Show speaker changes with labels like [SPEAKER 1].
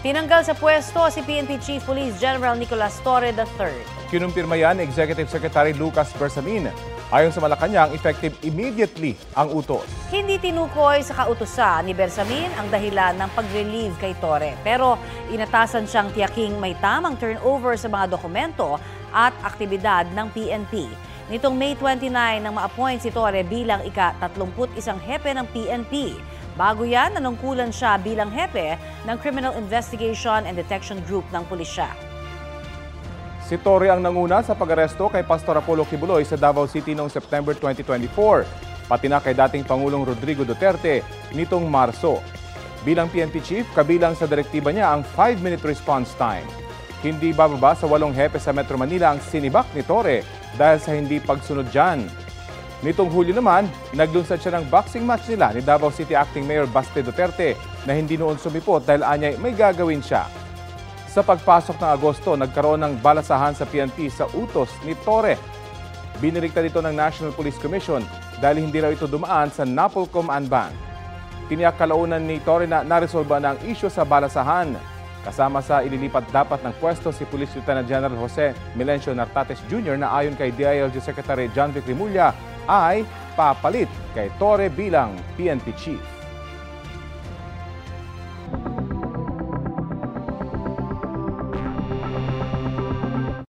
[SPEAKER 1] Tinanggal sa pwesto si PNP Chief Police General Nicolas Torre III.
[SPEAKER 2] Kinumpirma yan ni Executive Secretary Lucas Bersamin. Ayon sa Malacanang, effective immediately ang utos.
[SPEAKER 1] Hindi tinukoy sa kautusan ni Bersamin ang dahilan ng pag-relieve kay Torre. Pero inatasan siyang tiyaking may tamang turnover sa mga dokumento at aktibidad ng PNP. Nitong May 29 nang ma-appoint si Torre bilang ika-31 hepe ng PNP. Bago yan, nanungkulan siya bilang hepe ng Criminal Investigation and Detection Group ng pulisya.
[SPEAKER 2] Si Torre ang nanguna sa pag-aresto kay Pastor Apollo Kibuloy sa Davao City noong September 2024, pati na kay dating Pangulong Rodrigo Duterte nitong Marso. Bilang PNP Chief, kabilang sa direktiba niya ang 5-minute response time. Hindi bababa sa 8 hepe sa Metro Manila ang sinibak ni Torre dahil sa hindi pagsunod dyan. Nitong Hulyo naman, naglunsad siya ng boxing match nila ni Davao City Acting Mayor Baste Duterte na hindi noon sumipot dahil anyay may gagawin siya. Sa pagpasok ng Agosto, nagkaroon ng balasahan sa PNP sa utos ni Torre. Biniligtad ito ng National Police Commission dahil hindi raw ito dumaan sa NAPOLCOM Anbang. Tiniyak kalaunan ni Torre na naresolba na ang isyu sa balasahan. Kasama sa ililipat dapat ng pwesto si Police Lieutenant General Jose Melencio Nartates Jr. na ayon kay DILG Secretary John Vic Rimulya ay papalit kay Torre bilang PNP Chief.